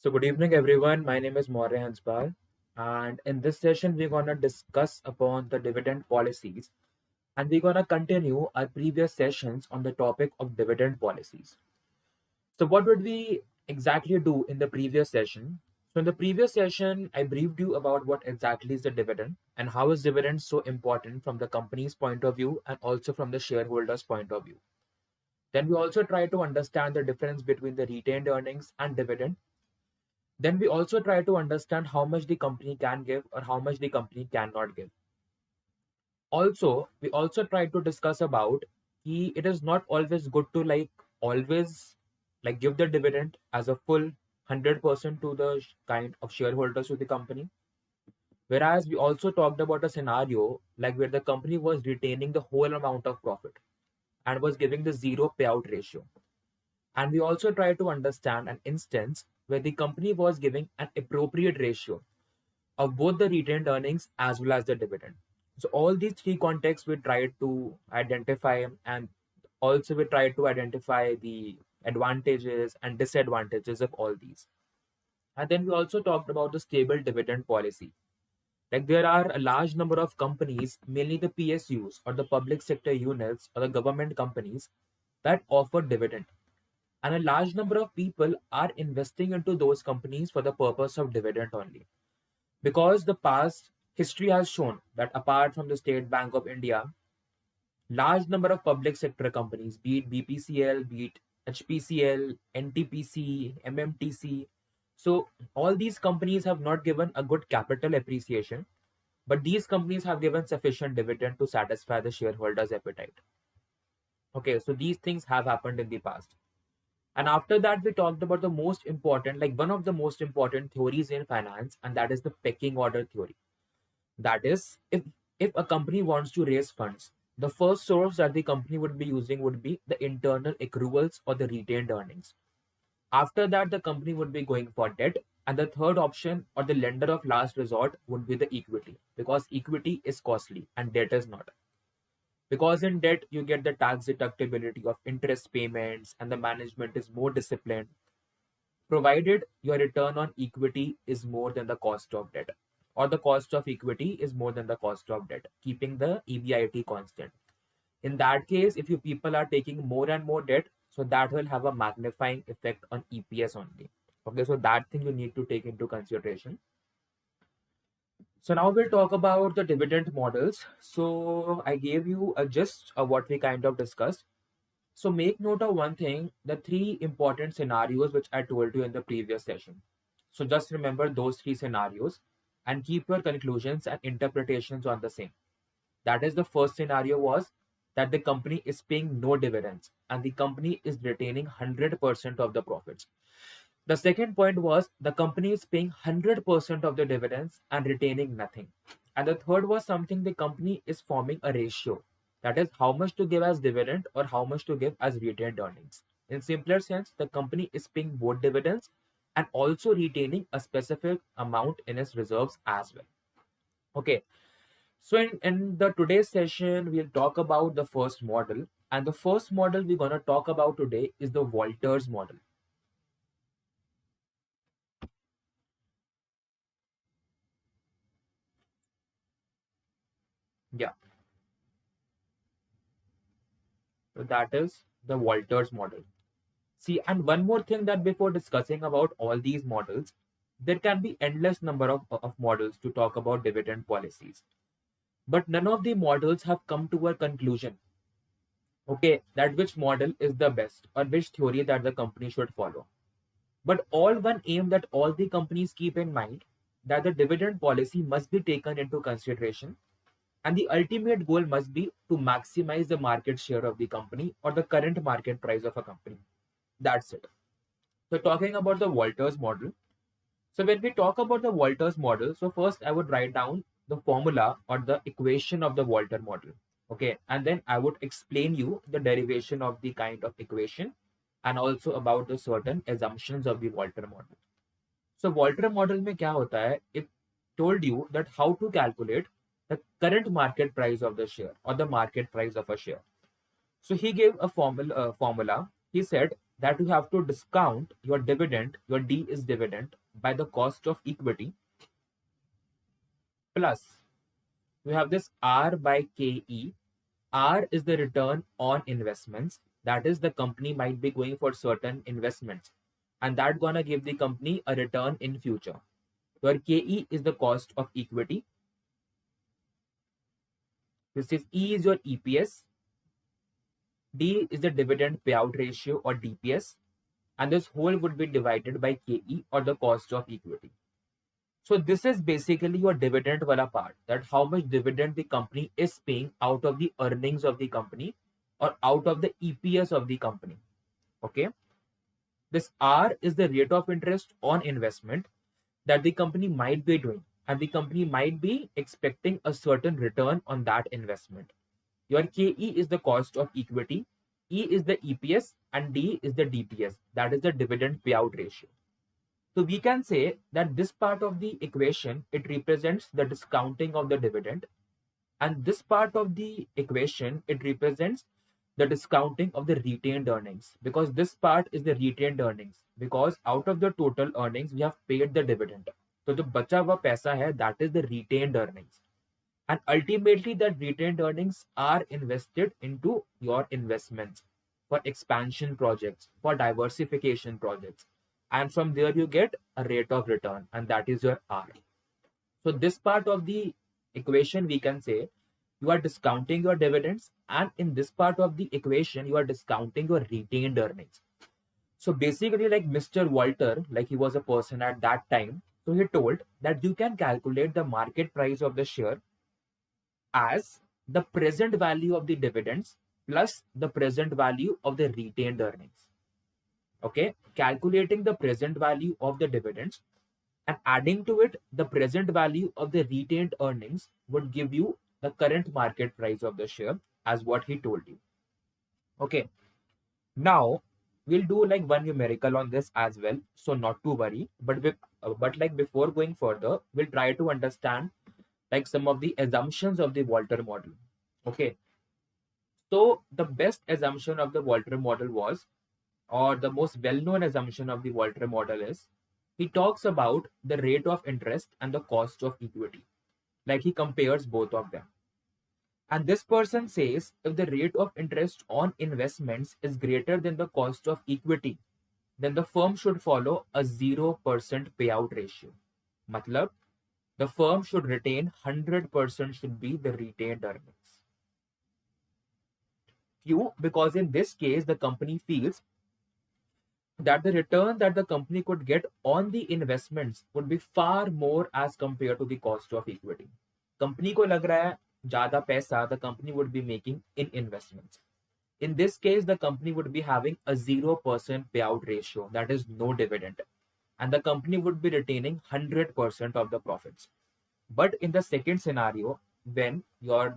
So good evening everyone. My name is Maurya Hanspal, and in this session we're gonna discuss upon the dividend policies, and we're gonna continue our previous sessions on the topic of dividend policies. So what would we exactly do in the previous session? So in the previous session, I briefed you about what exactly is the dividend and how is dividend so important from the company's point of view and also from the shareholders' point of view. Then we also try to understand the difference between the retained earnings and dividend. Then we also try to understand how much the company can give or how much the company cannot give. Also, we also try to discuss about it is not always good to always give the dividend as a full 100% to the kind of shareholders to the company. Whereas we also talked about a scenario like where the company was retaining the whole amount of profit and was giving the zero payout ratio. And we also try to understand an instance where the company was giving an appropriate ratio of both the retained earnings as well as the dividend. So all these three contexts we tried to identify, and also we tried to identify the advantages and disadvantages of all these. And then we also talked about the stable dividend policy. Like there are a large number of companies, mainly the PSUs or the public sector units or the government companies that offer dividend. And a large number of people are investing into those companies for the purpose of dividend only. Because the past history has shown that apart from the State Bank of India, large number of public sector companies, be it BPCL, be it HPCL, NTPC, MMTC, so all these companies have not given a good capital appreciation, but these companies have given sufficient dividend to satisfy the shareholders' appetite. Okay, so these things have happened in the past. And after that, we talked about the most important, like one of the most important theories in finance, and that is the pecking order theory. That is, if a company wants to raise funds, the first source that the company would be using would be the internal accruals or the retained earnings. After that, the company would be going for debt, and the third option or the lender of last resort would be the equity, because equity is costly and debt is not. Because in debt, you get the tax deductibility of interest payments and the management is more disciplined, provided your return on equity is more than the cost of debt, or the cost of equity is more than the cost of debt, keeping the EBIT constant. In that case, if you people are taking more and more debt, so that will have a magnifying effect on EPS only. Okay, so that thing you need to take into consideration. So now we'll talk about the dividend models. So I gave you a gist of what we kind of discussed. So make note of one thing, the three important scenarios which I told you in the previous session. So just remember those three scenarios and keep your conclusions and interpretations on the same. That is, the first scenario was that the company is paying no dividends and the company is retaining 100% of the profits. The second point was the company is paying 100% of the dividends and retaining nothing. And the third was something the company is forming a ratio. That is how much to give as dividend or how much to give as retained earnings. In simpler sense, the company is paying both dividends and also retaining a specific amount in its reserves as well. Okay. So in the today's session, we'll talk about the first model. And the first model we're going to talk about today is the Walters model. Yeah. So that is the Walters model. See, and one more thing, that before discussing about all these models, there can be endless number of models to talk about dividend policies. But none of the models have come to a conclusion. Okay, that which model is the best or which theory that the company should follow. But all one aim that all the companies keep in mind, that the dividend policy must be taken into consideration, and the ultimate goal must be to maximize the market share of the company or the current market price of a company. That's it. So talking about the Walters model. So when we talk about the Walters model, so first I would write down the formula or the equation of the Walter model. Okay. And then I would explain you the derivation of the kind of equation and also about the certain assumptions of the Walter model. So Walter model में क्या होता है? It told you that how to calculate the current market price of the share or the market price of a share. So he gave a formula. He said that you have to discount your dividend, your D is dividend, by the cost of equity, plus we have this R by KE. R is the return on investments. That is, the company might be going for certain investments, and that gonna give the company a return in future. Your KE is the cost of equity. This is E is your EPS. D is the dividend payout ratio or DPS, and this whole would be divided by KE or the cost of equity. So this is basically your dividend wala part, that how much dividend the company is paying out of the earnings of the company or out of the EPS of the company. Okay. This R is the rate of interest on investment that the company might be doing, and the company might be expecting a certain return on that investment. Your KE is the cost of equity, E is the EPS, and D is the DPS, that is the dividend payout ratio. So we can say that this part of the equation, it represents the discounting of the dividend, and this part of the equation, it represents the discounting of the retained earnings, because this part is the retained earnings, because out of the total earnings we have paid the dividend. So the bacha hua paisa hai, that is the retained earnings, and ultimately that retained earnings are invested into your investments for expansion projects, for diversification projects, and from there you get a rate of return, and that is your R. So this part of the equation, we can say you are discounting your dividends, and in this part of the equation you are discounting your retained earnings. So basically, like Mr. Walter, like he was a person at that time, so he told that you can calculate the market price of the share as the present value of the dividends plus the present value of the retained earnings. Okay, calculating the present value of the dividends and adding to it the present value of the retained earnings would give you the current market price of the share, as what he told you. Okay, now we'll do like one numerical on this as well, so not to worry, but like before going further, we'll try to understand like some of the assumptions of the Walter model. Okay, so the best assumption of the Walter model was, or the most well-known assumption of the Walter model is, he talks about the rate of interest and the cost of equity. Like he compares both of them. And this person says if the rate of interest on investments is greater than the cost of equity, then the firm should follow a 0% payout ratio. Matlab, the firm should retain 100% should be the retained earnings. Q, because in this case, the company feels that the return that the company could get on the investments would be far more as compared to the cost of equity. Company को लग रहा है ज़्यादा पैसा the company would be making in investments. In this case, the company would be having a 0% payout ratio, that is no dividend, and the company would be retaining 100% of the profits. But in the second scenario, when the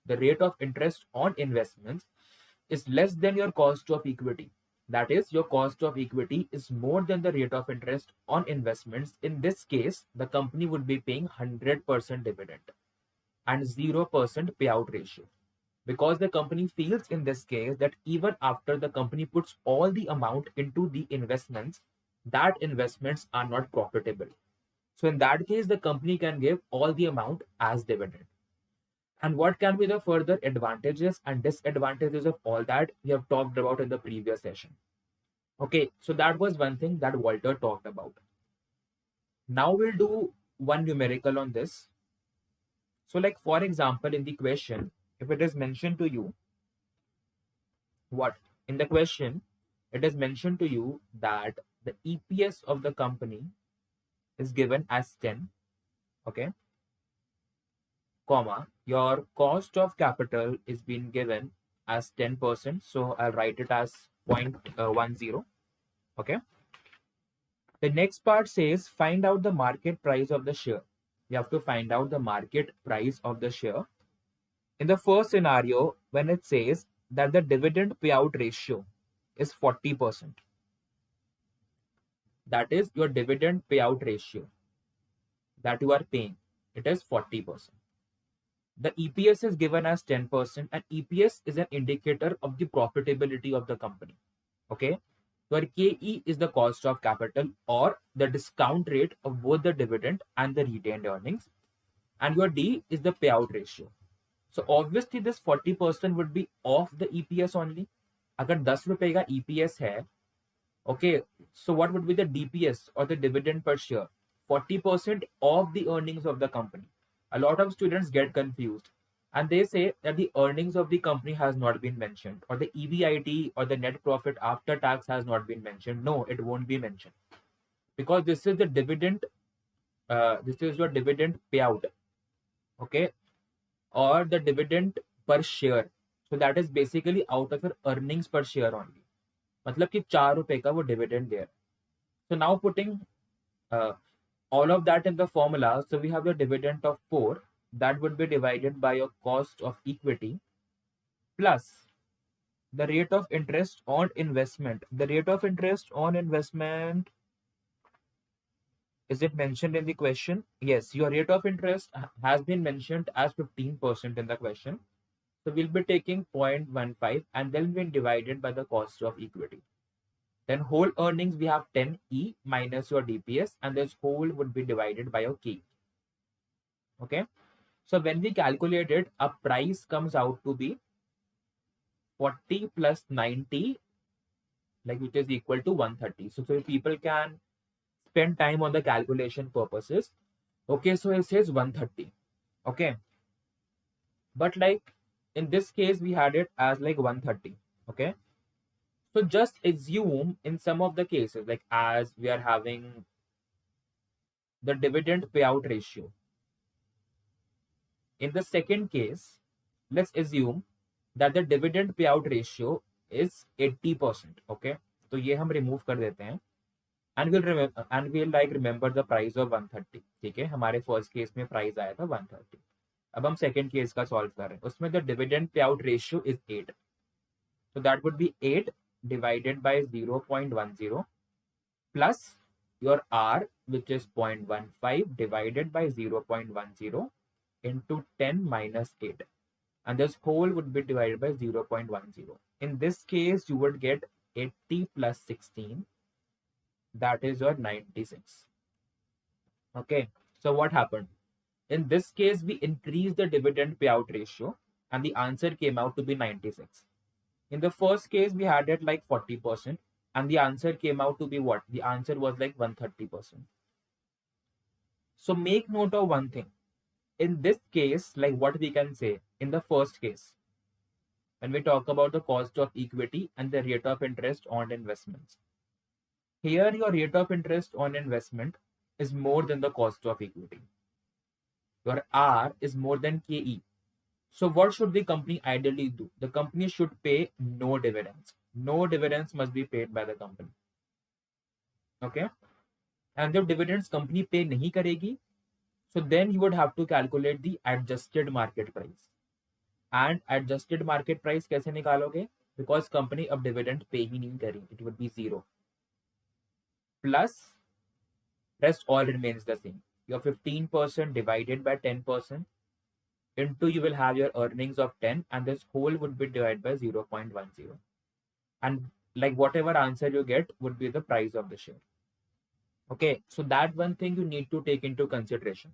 rate of interest on investments is less than your cost of equity, that is, your cost of equity is more than the rate of interest on investments, in this case, the company would be paying 100% dividend and 0% payout ratio. Because the company feels in this case that even after the company puts all the amount into the investments, that investments are not profitable. So in that case, the company can give all the amount as dividend. And what can be the further advantages and disadvantages of all that we have talked about in the previous session. Okay, so that was one thing that Walter talked about. Now we'll do one numerical on this. So like for example, in the question, if it is mentioned to you, what? In the question, it is mentioned to you that the EPS of the company is given as 10, okay, comma, your cost of capital is being given as 10%, so I'll write it as 0.10, okay. The next part says find out the market price of the share. You have to find out the market price of the share. In the first scenario, when it says that the dividend payout ratio is 40%, that is your dividend payout ratio that you are paying, it is 40%. The EPS is given as 10%, and EPS is an indicator of the profitability of the company. Okay. Your KE is the cost of capital or the discount rate of both the dividend and the retained earnings. And your D is the payout ratio. So obviously this 40% would be off the EPS only. अगर 10 रुपए का EPS है, okay, so what would be the DPS or the dividend per share? 40% of the earnings of the company. A lot of students get confused and they say that the earnings of the company has not been mentioned, or the EBIT or the net profit after tax has not been mentioned. No, it won't be mentioned because this is the dividend. This is your dividend payout, okay, or the dividend per share. So that is basically out of your earnings per share only. मतलब कि 4 रुपए का वो dividend there. So now putting uh, all of that in the formula, so we have a dividend of 4 that would be divided by your cost of equity plus the rate of interest on investment. The rate of interest on investment, is it mentioned in the question? Yes, your rate of interest has been mentioned as 15% in the question. So we'll be taking 0.15 and then we'll divide it by the cost of equity. Then whole earnings, we have 10E minus your DPS, and this whole would be divided by your K. Okay. So when we calculate it, a price comes out to be 40 plus 90, like which is equal to 130. So people can spend time on the calculation purposes. Okay, so it says 130. Okay. But like in this case, we had it as like 130. Okay. So just assume in some of the cases, like as we are having the dividend payout ratio. In the second case, let's assume that the dividend payout ratio is 80%. Okay, तो ये हम remove कर देते हैं and we'll like remember the price of 130. ठीक है, हमारे first case में price आया था 130. अब हम second case का solve कर रहे हैं. उसमें the dividend payout ratio is 8. So that would be 8 divided by 0.10 plus your R, which is 0.15 divided by 0.10 into 10 minus 8. And this whole would be divided by 0.10. In this case, you would get 80 plus 16. That is your 96. Okay. So what happened? In this case, we increased the dividend payout ratio and the answer came out to be 96. In the first case, we had it like 40% and the answer came out to be what? The answer was like 130%. So make note of one thing. In this case, like what we can say in the first case, when we talk about the cost of equity and the rate of interest on investments, here your rate of interest on investment is more than the cost of equity. Your R is more than KE. So what should the company ideally do? The company should pay no dividends. No dividends must be paid by the company. Okay. And जब dividends company pay नहीं करेगी, so then you would have to calculate the adjusted market price. And adjusted market price कैसे निकालोगे? Because company अब dividend pay ही नहीं करी, it would be 0. Plus rest all remains the same. Your 15% divided by 10% into you will have your earnings of 10 and this whole would be divided by 0.10. And like whatever answer you get would be the price of the share. Okay, so that one thing you need to take into consideration.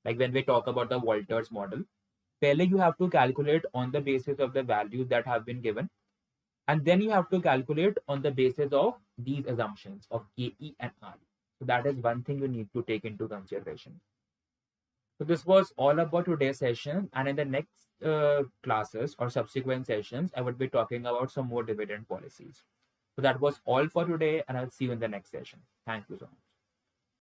Like when we talk about the Walters model, पहले you have to calculate on the basis of the values that have been given, and then you have to calculate on the basis of these assumptions of KE and R. So that is one thing you need to take into consideration. So this was all about today's session, and in the next classes or subsequent sessions, I would be talking about some more dividend policies. So that was all for today, and I'll see you in the next session. Thank you so much.